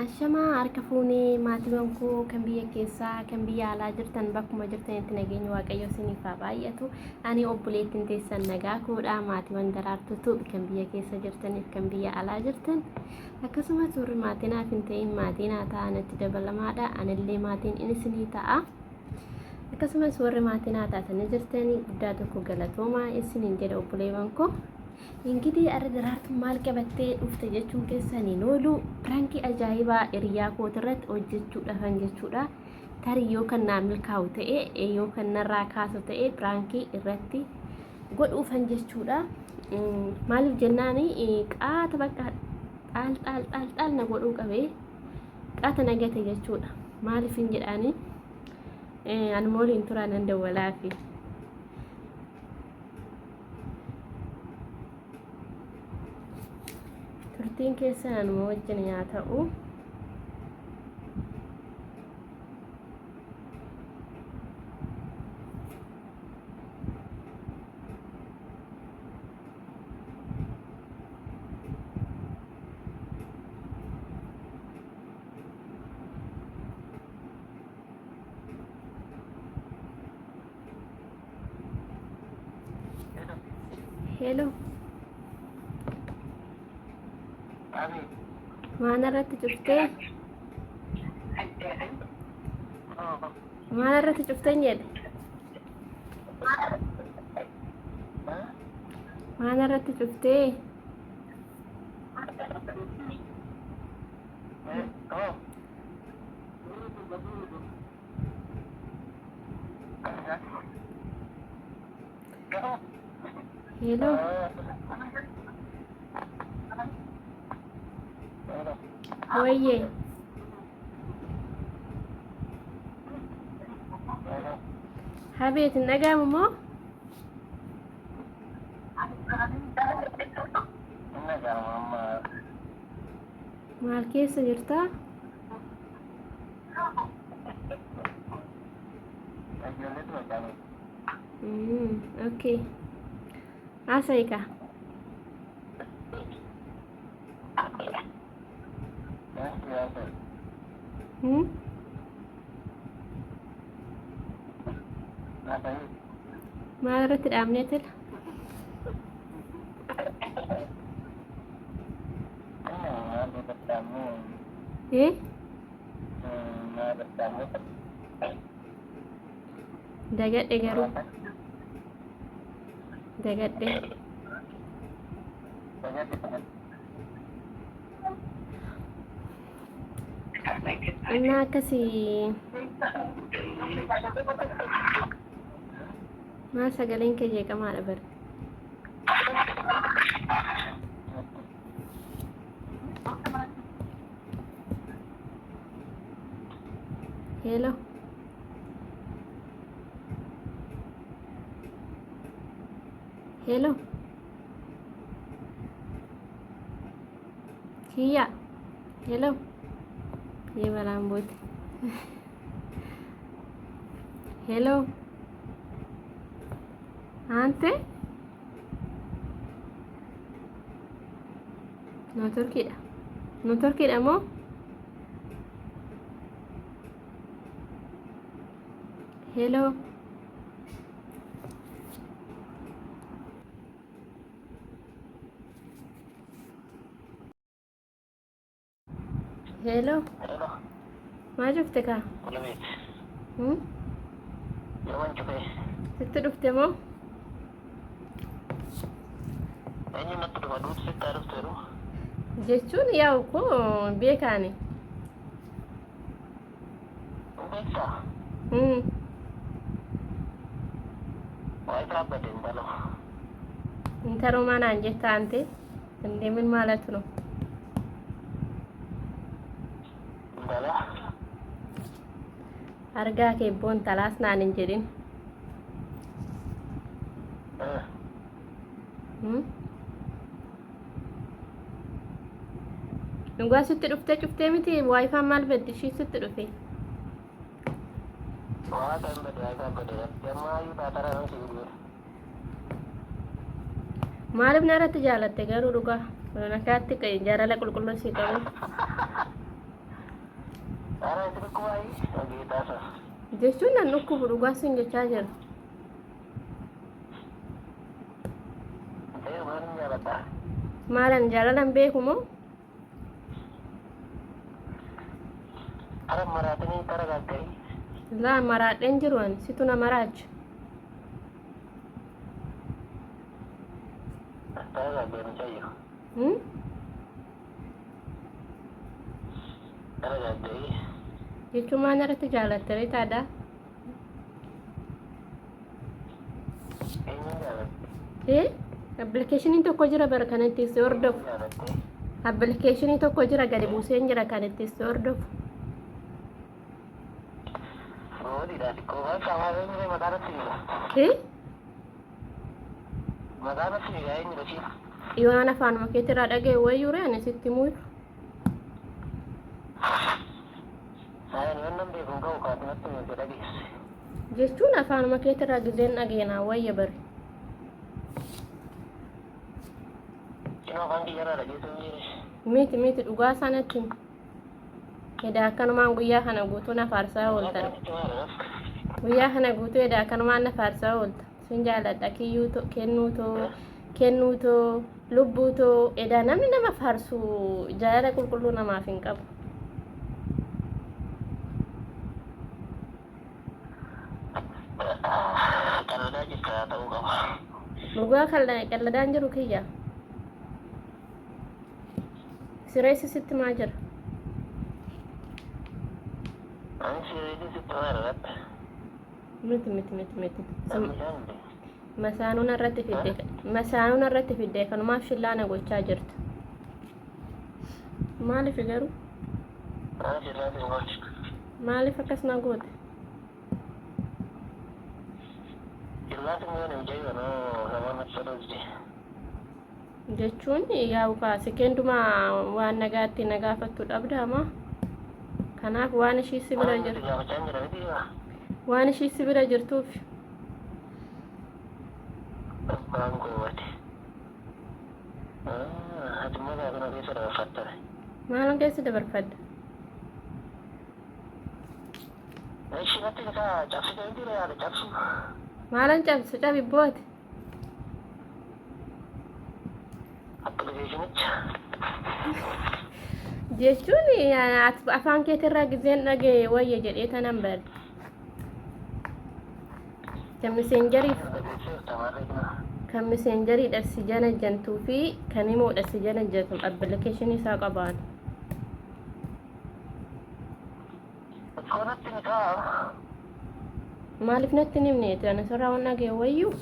Ashamaa harka fuunee maatiiwwan koo kan biyya keessaa kan biyya alaa jirtan bakkuma jirtanitti nageenya waaqayyo isiniif haa baay'atu. Ani obboleettiin teessan nagaa koodhaa maatiiwwan daraartutu kan biyya keessa jirtaniif kan biyya alaa jirtan akkasumas warri maatii naaf hin ta'in maatii naa ta'anitti dabalamaadha. Anillee maatiin isinii ta'a. Akkasumas warri maatii naa taatanii jirtanii guddaa tokko galatoomaa isiniin jedha obboleewwan koo. Ingidi arra daraartu maal qabattee dhufte jechuun keessanii noolu pirankii ajaa'ibaa hiriyaa kootirratti hojjechuudhaaf jechuudha. Tarii yoo kan naa milkaa'u ta'e yoo kan narraa kaasu ta'e pirankii irratti godhuufan jechuudha. Maaliif jennaani qaata bakka xaal na godhuu qabee qaata nagate jechuudha. Maaliif hin jedhaani ani mooliin turaa nan dawwalaafi. Turtiin keessan anuma wajjin yaa ta'u. Hello. Mana irratti cuftee mana irratti cufteen jedhe mana irratti cuftee hello oye habeet nagamu mo maal keessa jirta okay asaika maal irratti dhaabnee tila dagadhe garuu dagadhe እና akkasii maal sagaleen kee jeeqamaadha bari hello hello Kia hello ये बलाम बोल hello ante no turkida mo hello hello ما شفتك ست دفت مو jechuun yaa'u kun beekani intaro manaan jettaante indeemin maalatu no argaa kee boon talaas naan hin jedhin dhugaa sitti dhuftee cuftee miti waayifaan maal feddi ishii sitti dhufe maaliif na irratti jaalatte garuu dhugaa nakaatti jaalala qulqulluu sii qabu Ara itu kuai, lagi tasa. jechuun nan dhukkubu dhugaa siin jechaa jira. Saya mana jalan Maalan jaalalan beeku moo? Ara maratini tara gagai. Laa maraadheen jiru ani situ na maraacha. Tara gagai mencayu. Tara gagai. Jechuun maal irratti jaalattanii taadhaa? Ini jalan. Appilikeeshiniin tokko jira bara kan itti si hordofu. Jalan. Appilikeeshinii tokko jira gadi buuseen jira kan itti si hordofu. Oh tidak dikomen sama ini makanan sih. Makanan sih ya ini bersih. Yoo ana afaanuma keetirraa dhaga'e wayyuu ani sitti muuru. Saya ini bingung kau karena tuh yang tadi. Jechuun afaanuma keetirraa gizeen dhageenaa wayya bari. Cuma kan dia ada gitu ni. Miti dhugaa sanatti himi. Edaa akkanumaan guyyaa kana guutuu na faarsaa ooltan. Guyyaa kana guutuu edaa akkanumaan na faarsaa oolta. Sin jaaladha kiyyuu kennuutoo lubbuutoo edaa namni nama faarsu jaalala qulqulluu namaaf hin qabu. Kalau dah jika tahu kau. Dhugaa qalladaan jiru kiyya. Sireessi sitti maa jira? Ansi itu sebenarnya. Miti. Masaanuun irratti fidde kanumaaf shillaana gochaa jirta. Maaliif garuu? Ansi lagi ngocik. Maaliif akkas na goote? Jelas ini menjadi mana sama terus je. Jechuun yaa sekenduma waan nagaatti nagaafattu dhabdaama. Kanaaf waan ishii sibira jirtu. Waan ishii sibira jirtuuf. Kurang kuat. Hati mana aku nak bisa dapat fatar. Maalan keessa dabarfadda? Aishi nanti kita caksu jadi dia ada caksu. Maalan cabsu cabibbooti? Aplikasi ni. Jechuun afaan keetirraa gizeen dhaga'e wayya jedhee tanan bari. Kan miseenjariidhaaf si janajjantuu fi kan himoodhaaf si janajjatu appilikeeshinii isaa qabaan. Kau nanti ni kau. Maaliif natti hin himneeti ana sarara waan dhaga'e wayyuu?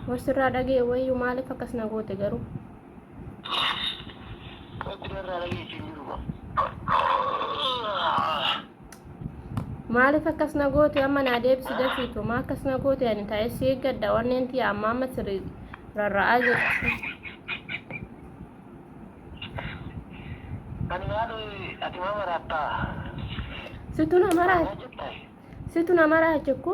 Wasirraa dhaga'e wayyuu maaliif akkas na goote garuu? Maaliif akkas na goote amma na deebisi dafiitu maa akkas na goote ani taa'ee si eeggadha wanneen tiyaa amma sirrii rarra'aa jirti. Kan ngadu ati mama rata. Situ na maraache ko?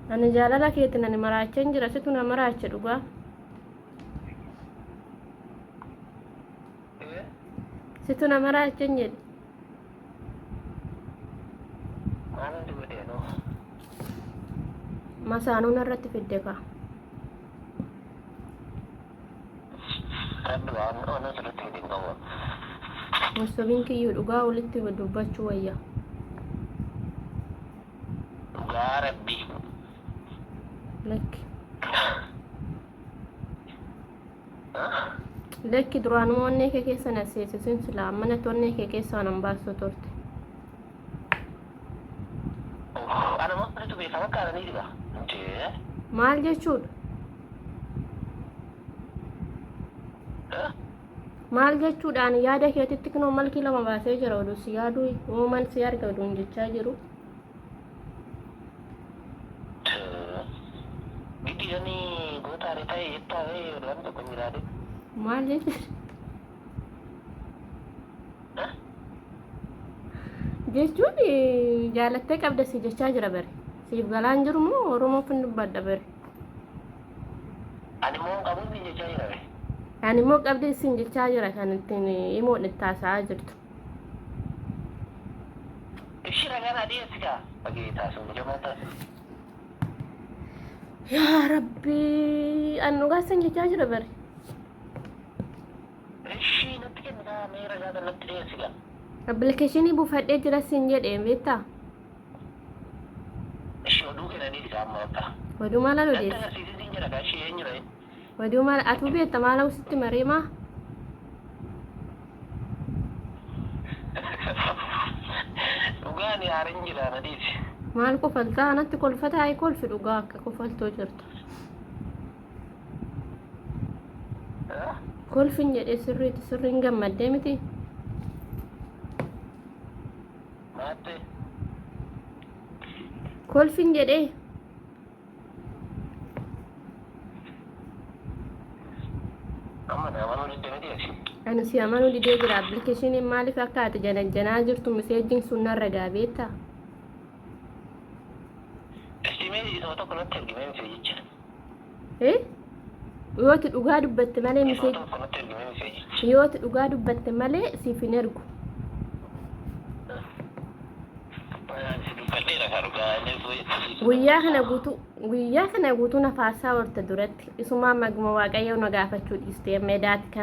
Ani jaalala keetiin ani maraachaan jira situ na maraache dhugaa. Situ na maraachaan jedhe. Masaanuun irratti fidde kaa. Wasabiin kiyyuu dhugaa walitti dubbachuu wayya. Rabbi. Lekki duraanuu onnee kee keessa na seesisin silaa mana onnee kee keessaa nan baasu turte. Ana mau itu bersama kalian ini juga. Maal jechuudha? Maal jechuudhaan yaada keetitti kunoo malki lama baasee jira oduu si yaaduu uuman si arga oduun jechaa jiru. Ini gue tarik tarik itu udah untuk penjelasan. Maal jechuudha? Jechuun jaalattee qabda si jechaa jira bare. Siif galaan jiru moo Oromoof hin dubbadha bare? sin jira be. Ani immoo qabdee isin jechaa jira kan ittiin himoon itti haasa'aa jirtu. Ishi ragaan dhiyeessikaa bagee taasisu jamaa taasisu. Yaa Rabbii an dhugaa isin jechaa jira bari. Ishi natti kennitaa mee ragaa natti dhiyeessikaa. Appilikeeshinii buufadhee jira isin jedheen beektaa? Ishi oduu kennanii isaa amma wata. Oduu maal odeessa? Natti agarsiisin jira kaa ishee eenyudha inni. Oduu maal atuu beekta maal hawwisitti mareemaa? Dhugaan yaariin jira nadiif. Maal kofaltaa natti kolfataa kolfi dhugaa akka kofaltoo jirtu. Kolfin jedhee sirriin gammaddee miti. Maatte. Kolfin jedhee. Amma namaan olii deemee Ani si amanuu didee jira appilikeeshiniin maaliif akka ati janajjanaa jirtu miseejiin sun narra gaabeetta. Estimee isa tokko natti ergimee miseejicha. Yooti dhugaa dubbatte malee Isa tokko natti ergimee miseejicha. yooti dhugaa dubbatte malee siif hin ergu. Guyyaa kana guutuu nafaasaa horta duratti isumaa magma waaqayyoo na gaafachuu dhiistee meedaati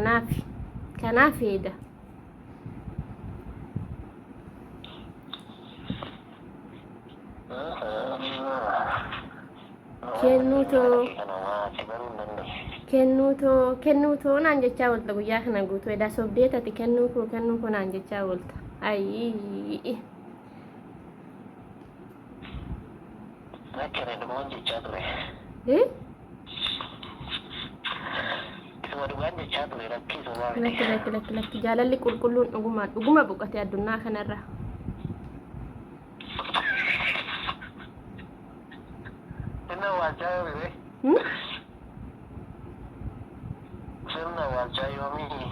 kanaaf heeda. Kennuutoo naan jechaa oolta guyyaa kana guutuu edaa sobdeetati kennuu naan jechaa oolta. Ayyii. Nakere dhumaan jechaa ture. Isuma dhugaan jechaa ture rakkisu waa miti. Lakki jaalalli qulqulluun dhuguma boqotee addunyaa kanarra. Sirna waalchaa yoomii Sirna waalchaa yoomii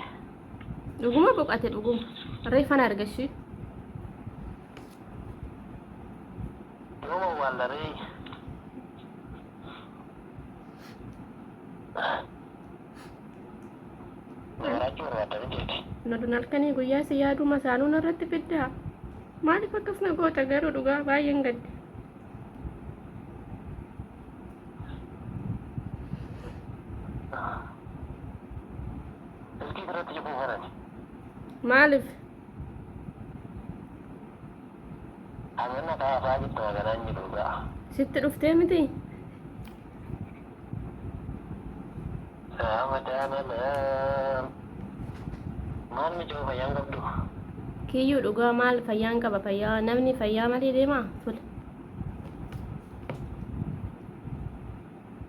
dhuguma boqote dhuguma reeffan argashi. Yooma waallaree Nagaraachuu barbaadanii jeeti. Nodun halkanii guyyaa si yaaduma saanuu narratti fiddaa. Maaliif akkas na goota garuu dhugaa baay'een gadde. Ilkii biratti jibuu barani. Maaliif? Amanna kaafaa jirtu maganaan jiru gaa. Sitti dhuftee miti? Maal mijoo fayyaan qabdu? Kiyyuu dhugaa maal fayyaan qaba fayyaa namni fayyaa malee deemaa tole.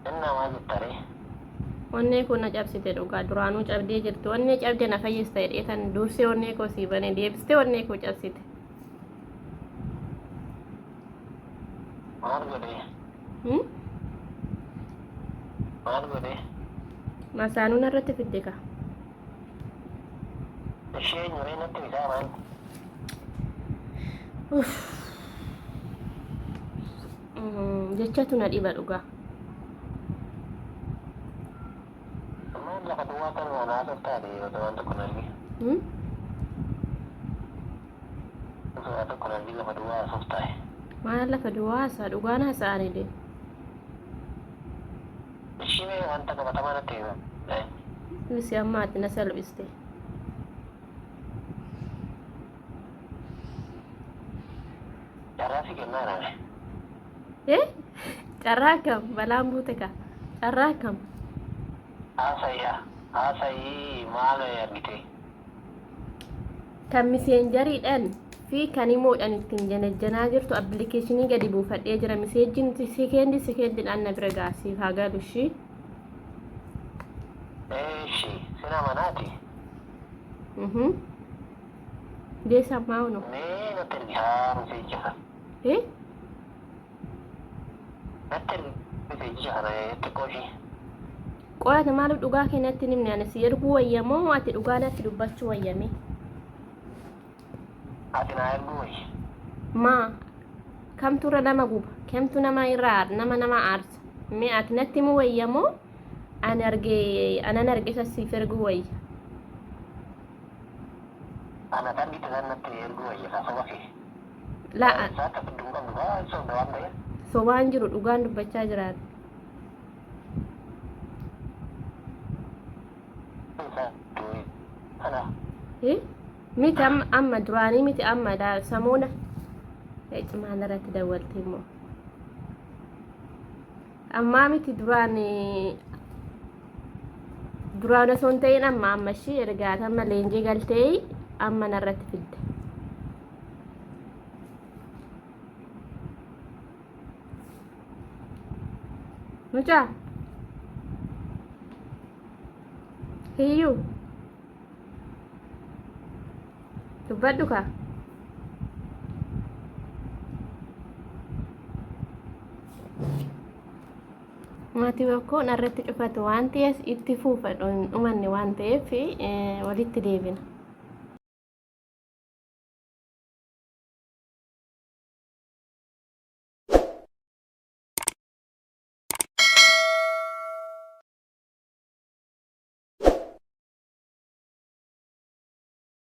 Innaa maal jettare? Onnee kun na cabsite dhugaa duraanuu cabdee jirtu onnee cabde na fayyista jedhee tan dursee onnee koo sii bane deebistee onnee koo cabsite. Maal godhee? Maal godhee? Masaanuu narratti fidde ka. Ishee nyuree natti bitaa maal? Jechatu na dhiba dhugaa. Maal lafa duwwaa kan waan haasaf taate yoo waan tokko nargi. Waan tokko nargi lafa duwwaa haasaf taa'e. Maal lafa duwwaa haasaa dhugaan haasa'anii deemu. Ishee wanta qabatamaa natti hima. Misi amma ati na salphiste. Carraa si kennaa dhabe. Carraa kam balaan buute ka. Carraa kam. Haasayii maal argite? Kan miseenjariidhaan fi kan himoodhaan ittiin janajjanaa jirtu appilikeeshinii gadi buufadhee jira miseejiin sekeendidhaan na bira gaasiif haa galu ishii. Eeshi sina manaati? Deessa ammaa hono. Mee natti ergi haa miseejisa. Natti ergi miseejisa kana xiqqoo ishii. Qo'ata maaliif dhugaa keenyatti nimni ani si erguu wayyamoo ati dhugaa natti dubbachuu wayyame? Ati naa erguu wayya. Maa kamtu irra nama guba kamtu nama irraa nama aarsa mee ati natti mu wayyamoo Anan arge siif erguu wayya. Ana kan gitu kan nanti ergu aja sama sih. Laa Saya tak peduli kan so doang deh. sobaan jiru dhugaan dubbachaa jiraata. Saya tuh ana Miti amma duraanii miti amma samuuna cimaan irratti dawwalte immoo ammaa miti duraan osoo hin ta'in amma ishii ergaata amma leenjii galtee amma narratti fidde. Mucaa hiyyuu dubbadhu kaa. Maatii tokko narratti cufatu waan ta'eef itti fuufa dhumanne waan ta'eef walitti deebina.